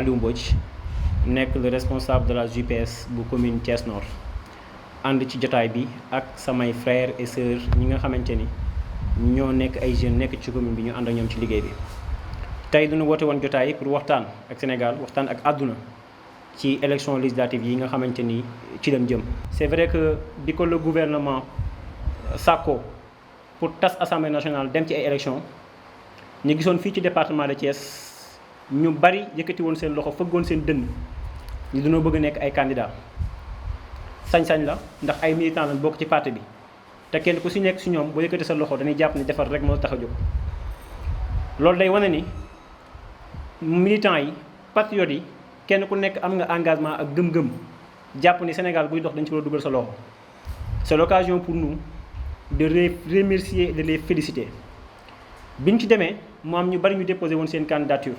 Aliou Mbodj nekk le responsable de la JPS bu commune Thiès Nord ànd ci jotaay bi ak samay frères et sœurs ñi nga xamante ni ñoo nekk ay jeunes nekk ci commune bi ñu ànd ak ñoom ci liggéey bi. tey dañu woote woon jotaay pour waxtaan ak Sénégal waxtaan ak àdduna ci élection législative yi nga xamante ni ci lañ jëm. c'est vrai que bi ko le gouvernement sàkko pour tas assemblée nationale dem ci ay élections ñu gisoon fii ci département de Thiès ñu bari yëkkati woon seen loxo fëggoon seen dënn ñu dañoo bëgg a nekk ay candidats sañ-sañ la ndax ay militants lañ bokk ci parti bi te kenn ku si nekk si ñoom boo yëkkati sa loxo dañuy jàpp ni defar rek moo tax a jóg. loolu day wane ni militants yi patriotes yi kenn ku nekk am nga engagement ak gëm-gëm jàpp ni Sénégal buy dox dañ ci war a dugal sa loxo. c'est l'occasion pour nous de remercier et de les féliciter. biñ ci demee mu am ñu bari ñu déposé woon seen candidature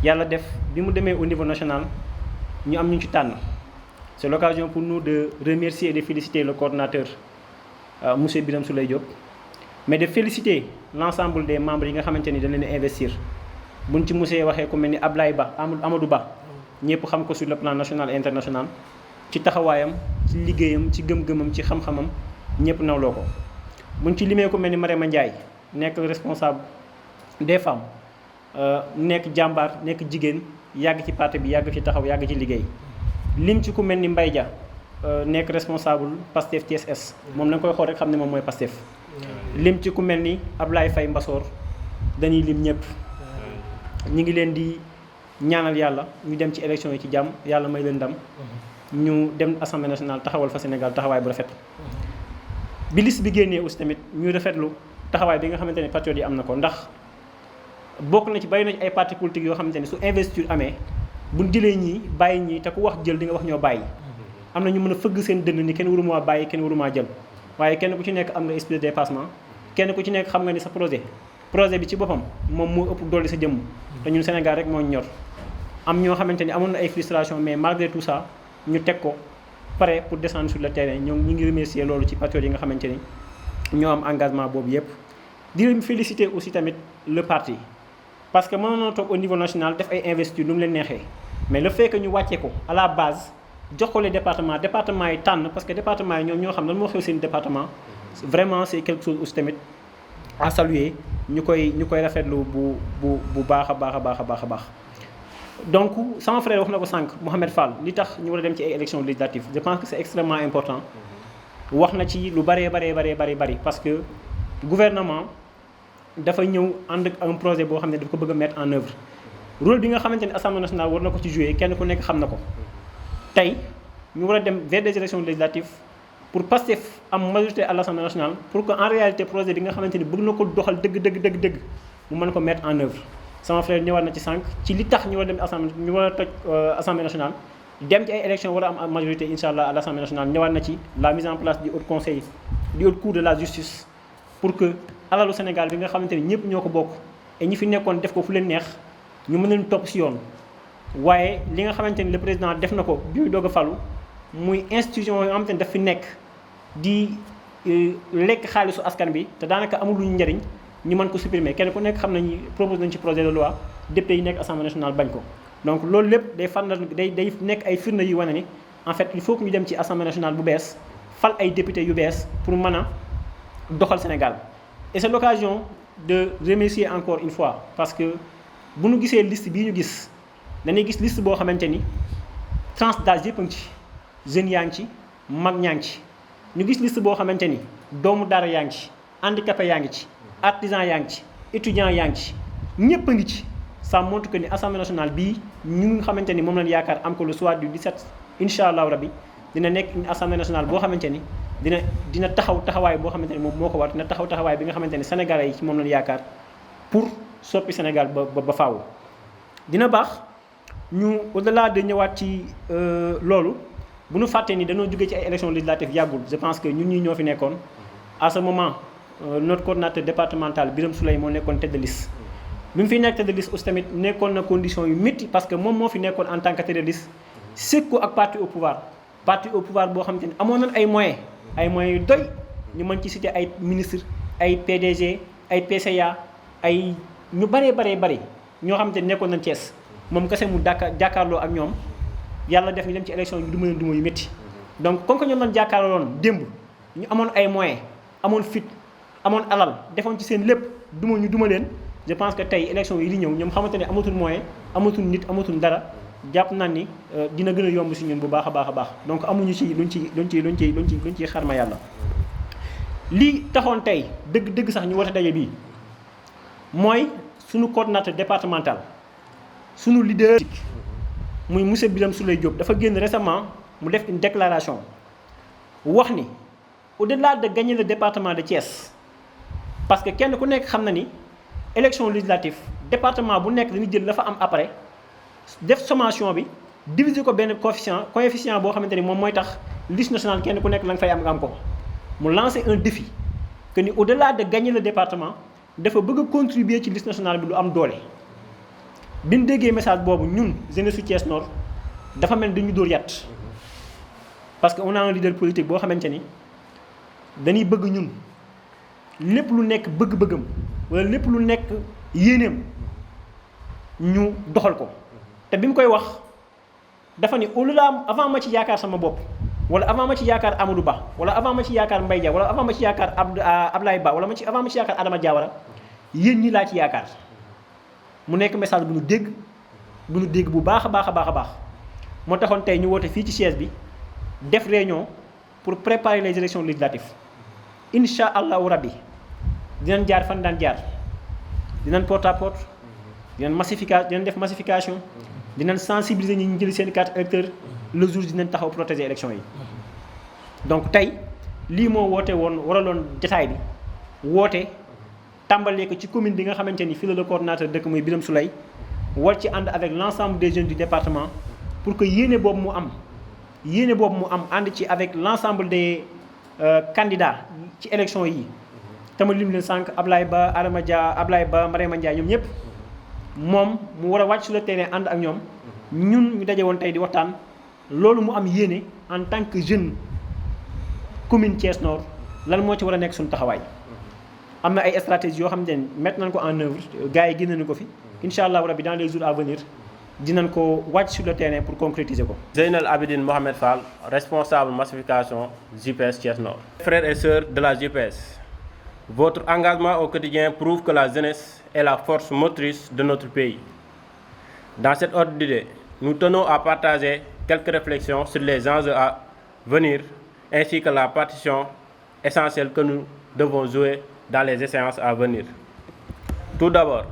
yàlla def bi mu demee au niveau national ñu am ñu ci tànn. c'est l'occasion pour nous de remercier et de féliciter le coordonnateur monsieur Birame Souleye Diop, mais de féliciter l'ensemble des membres yi nga xamante ni dañ leen investir. buñ ci musee waxee ku mel ni Ablaye Ba Amadou Ba ñëpp xam ko sur le plan national et international ci taxawaayam ci liggéeyam ci gëm-gëmam ci xam-xamam ñëpp nawloo ko. buñ ci limee ku mel ni Marème Ndiaye nekk responsable des femmes nekk jàmbaar nekk jigéen yàgg ci parti bi yàgg ci taxaw yàgg ci liggéey. lim ci ku mel ni Mbaye Dia nekk responsable Pastef TSS moom na nga koy xool rek xam ne moom mooy Pastef. lim ci ku mel ni Ablaye Faye Mbassoor dañuy lim ñëpp. ñu ngi leen di ñaanal yàlla ñu dem ci élection yi ci jàmm yàlla may leen ndam. ñu dem assemblée nationale taxawal fa Sénégal taxawaay bu rafet. bi liste bi génnee aussi tamit ñu rafetlu taxawaay bi nga xamante ne patriotes yi am na ko ndax bokk na ci bari na ci ay partis politiques yoo xamante ne su investiture amee buñ jëlee ñii bàyyi ñii te ku wax jël di nga wax ñoo bàyyi. am na ñu mën a fëgg seen dënn ni kenn waru maa bàyyi kenn waru maa jël waaye kenn ku ci nekk am nga esprit de dépassement kenn ku ci nekk xam nga ni sa projet bi ci boppam moom moo ëpp dolli sa jëmm. te ñun Sénégal rek moo ñor. am ñoo xamante ni amoon na ay frustration mais malgré tout ça ñu teg ko pare pour descendre sur le terrain ñoom ñu ngi remercier loolu ci patriotes yi nga xamante ni ñoo am engagement boobu yëpp. di leen féliciter aussi tamit le parti parce que mënoon na toog au niveau national def ay investiture lu mu leen neexee mais le fait que ñu wàccee ko à la base jox ko les départements yi tànn parce que département yi ñoom ñoo xam lan moo xew seen département vraiment c'est quelque chose aussi tamit à saluer ñu koy rafetlu bu baax a baax. donc sama frère wax na ko sànq Mouhamed Fall li tax ñu war a dem ci ay élections législatives je pense que c'est extrêmement important wax na ci lu bari parce que gouvernement dafa ñëw ànd ak un projet boo xam ne dafa ko bëgg a mettre en œuvre rôle bi nga xamante ne assemblée nationale war na ko ci jouer kenn ku nekk xam na ko tey ñu war a dem vers des élections législatives pour Pastef am majorité à l'assemblée nationale pour que en réalité projet bi nga xamante ni bëgg na ko doxal dëgg mu mën ko mettre en œuvre. sama frère ñëwaat na ci sànq ci li tax ñu war a dem ñu war a toj assemblée nationale dem ci ay élections war a am majorité incha allah à l'assemblée nationale ñëwaat na ci la mise en place du haut conseil du haut cour de la justice pour que alalu Sénégal bi nga xamante ni ñëpp ñoo ko bokk et ñi fi nekkoon def ko fu leen neex ñu mën leen topp ci yoon. waaye li nga xamante ni le président def na ko bi muy doog a falu muy institution yoo xamante ni daf fi nekk di lekk xaalisu askan bi te daanaka amul luñu njariñ ñu mën ko supprimer kenn ku nekk xam nañu propose nañ ci projet de loi député yi nekk assemblée nationale bañ ko. donc loolu lépp day nekk ay firnde yu wane ni en fait il faut que ñu dem ci assemblée nationale bu bees fal ay député yu bees pour mën a doxal Sénégal. et c'est l'occasion de remercier encore une fois parce que bu ñu gisee liste bii ñu gis dañuy gis liste boo xamante ni tranche d'âge yëpp a ngi ci jeunes yaa ngi ci mag ñaa ngi ci. ñu gis liste boo xamante ni doomu daara yaa ngi ci handicapé yaa ngi ci artisan yaa ngi ci étudiant yaa ngi ci ñëpp a ngi ci. ça montre que ni assemblée nationale bii ñu nga xamante ni moom lañ yaakaar am ko le soir du 17 incha allahu rabi dina nekk une assemblée nationale boo xamante ni dina taxawaay boo xamante ni moom moo ko war dina taxawaay bi nga xamante ni sénégalais yi ci moom lañ yaakaar pour soppi Sénégal ba faaw. dina baax ñu au-delà de ñëwaat ci loolu bu ñu fàttee ni dañoo jógee ci ay élections législatives yàggul je pense que ñun ñii ñoo fi nekkoon à ce moment notre coordinateur départemental Birame Souleye moo nekkoon tête de liste. bi mu fi nekk tête de liste aussi tamit nekkoon na condition yu métti parce que moom moo fi nekkoon en tant que tête de liste sëkk ko ak parti au pouvoir boo xamante ni amoon nañ ay moyens yu doy ñu mën ci citer ay ministres ay PDG ay PCA ay ñu bëree ñoo xamante ni nekkoon nañ Thiès moom kese mu jàkkaarloo ak ñoom yàlla def ñu dem ci élection yi duma leen duma yu métti. donc comme que ñoom doon jàkkaarloon démb ñu amoon ay moyens amoon fit amoon alal defoon ci seen lépp duma leen je pense que tey élection yi di ñëw ñoom xamante ne amatul moyen amatul nit amatul dara jàpp naa ni dina gën a yomb si ñun bu baax a baax donc amuñu ci luñ ci xarma yàlla. lii taxoon tey dëgg sax ñu woote daje bii mooy suñu coordonnateur départemental suñu leader muy monsieur Birame Souleye Diop dafa génn récemment mu def une déclaration wax ni au-delà de gagner le département de Thiès parce que kenn ku nekk xam na ni élection législative département bu nekk dañuy jël la fa am après def sommation bi diviser ko benn coefficient boo xamante ni moom mooy tax liste nationale kenn ku nekk la nga fay am nga am ko. mu lancer un défi que ni au-delà de gagner le département dafa bëgg a contribuer ci liste nationale bi lu am doole. bi ñu déggee message boobu ñun jeunesse su Thiès Nord dafa mel dañu dóor yàtt parce que on a un leader politique boo xamante ni dañuy bëgg ñun lépp lu nekk bëgg-bëggam wala lépp lu nekk yéeneem ñu doxal ko te bi mu koy wax dafa ni au-delà avant ma ci yaakaar sama bopp. wala avant ma ci yaakaar Amadou Ba wala avant ma ci yaakaar Mbaye Dia wala avant ma ci yaakaar Ablaye Ba wala avant ma ci yaakaar Adama Diawara yéen ñi laa ci yaakaar mu nekk message bu ñu dégg bu baax a baax moo taxoon tey ñu woote fii ci siège bi def réunion pour préparer les élections législatives incha allahu rabbi dinañ jaar fan daan jaar dinañ porte à porte dinañ def massification dinañ sensibiliser ñi ñu jëli seen carte électeur le jour dinañ taxaw protéger élection yi. donc tey lii moo woote woon waraloon jotaay bi woote tàmbalee ko ci commune bi nga xamante ni fii la le coordonnateur dëkk muy Birame Souleye war ci ànd avec l'ensemble des jeunes du département pour que yéene boobu mu am ànd ci avec l'ensemble des candidats ci élection yi tama lim leen sànq Ablaye Ba Adama Dia Ablaye Ba Mariama Ndiaye ñoom ñëpp moom mu war a wàcc sur le terrain ànd ak ñoom ñun ñu daje woon tey di waxtaan loolu mu am yéene en tant que jeune commune Thiès Nord lan moo ci war a nekk suñu taxawaay. am na ay stratégies yoo xam ne mettre nañ ko en œuvre gars yi génne nañu ko fi incha allah rabbi dans les jours à venir dinañ ko wàcc sur le terrain pour concrétiser ko. Zeynal Abidine Mohamed Fall, responsable massification JPS Thiès Nord. Frères et sœurs de la JPS, votre engagement au quotidien prouve que la jeunesse est la force motrice de notre pays. Dans cet ordre d'idée, nous tenons à partager quelques réflexions sur les enjeux à venir ainsi que la partition essentielle que nous devons jouer dans les échéances à venir. Tout d'abord,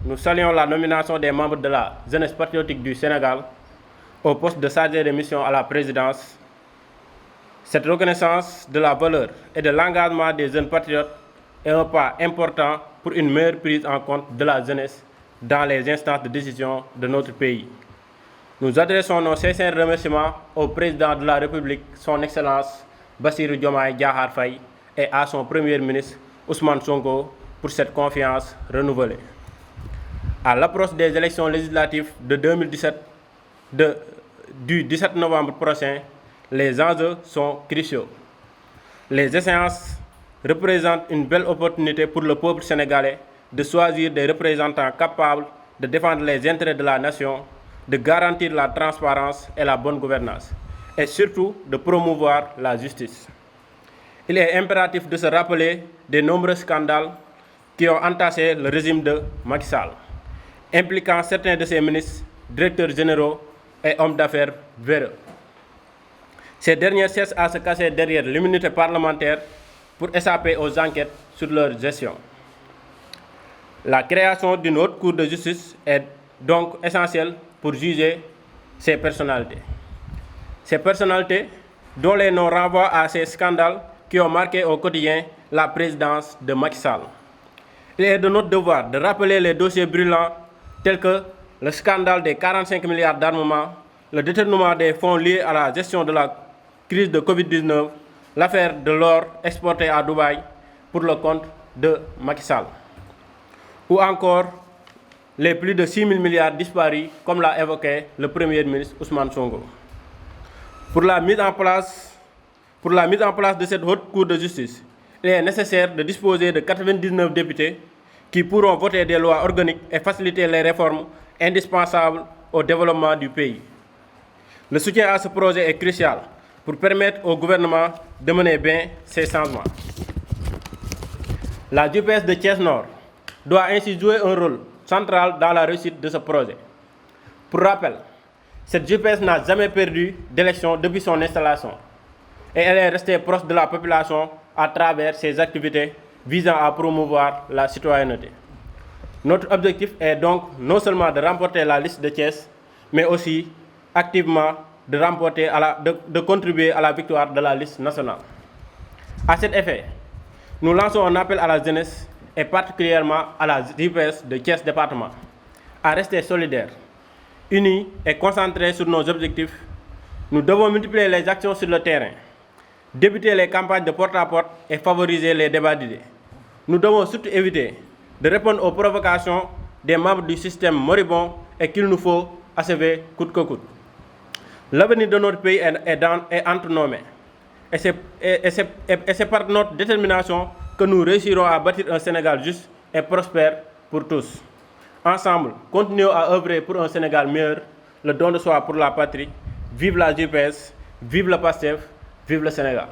nous saluons la nomination des membres de la jeunesse patriotique du Sénégal au poste de chargé de mission à la présidence. Cette reconnaissance de la valeur et de l'engagement des jeunes patriotes est un pas important pour une meilleure prise en compte de la jeunesse dans les instances de décision de notre pays. Nous adressons nos sincères remerciements au président de la République, son Excellence Bassirou Diomaye Diakhar Faye, et à son Premier ministre Ousmane Sonko pour cette confiance renouvelée. À l'approche des élections législatives de 2017, du 17 novembre prochain, les enjeux sont cruciaux. Les échéances représentent une belle opportunité pour le peuple sénégalais de choisir des représentants capables de défendre les intérêts de la nation, de garantir la transparence et la bonne gouvernance, et surtout de promouvoir la justice. Il est impératif de se rappeler des nombreux scandales qui ont entaché le régime de Macky Sall, impliquant certains de ses ministres, directeurs généraux et hommes d'affaires véreux. Ces derniers cessent à se cacher derrière l'immunité parlementaire pour échapper aux enquêtes sur leur gestion. La création d'une haute cour de justice est donc essentielle pour juger ces personnalités. Ces personnalités dont les noms renvoient à ces scandales qui ont marqué au quotidien la présidence de Macky Sall. Il est de notre devoir de rappeler les dossiers brûlants tels que le scandale des 45 milliards d'armement, le détournement des fonds liés à la gestion de la crise de Covid-19, l'affaire de l'or exporté à Dubaï pour le compte de Macky Sall, ou encore les plus de 6 000 milliards disparus, comme l'a évoqué le Premier ministre Ousmane Sonko. Pour la mise en place de cette haute cour de justice, il est nécessaire de disposer de 99 députés qui pourront voter des lois organiques et faciliter les réformes indispensables au développement du pays. Le soutien à ce projet est crucial pour permettre au gouvernement de mener bien ces changements. La JPS de Thiès Nord doit ainsi jouer un rôle central dans la réussite de ce projet. Pour rappel, cette JPS n'a jamais perdu d'élection depuis son installation et elle est restée proche de la population à travers ses activités visant à promouvoir la citoyenneté. Notre objectif est donc non seulement de remporter la liste de Thiès, mais aussi activement de contribuer à la victoire de la liste nationale. À cet effet, nous lançons un appel à la jeunesse et particulièrement à la JPS de Thiès département à rester solidaires, unis et concentrés sur nos objectifs. Nous devons multiplier les actions sur le terrain, débuter les campagnes de porte-à-porte et favoriser les débats d'idées. Nous devons surtout éviter de répondre aux provocations des membres du système moribond et qu'il nous faut achever coûte que coûte. L'avenir de notre pays est entre nos mains. Et c'est par notre détermination que nous réussirons à bâtir un Sénégal juste et prospère pour tous. Ensemble, continuons à œuvrer pour un Sénégal meilleur, le don de soi pour la patrie. Vive la JPS, vive le PASTEF, vive le Sénégal.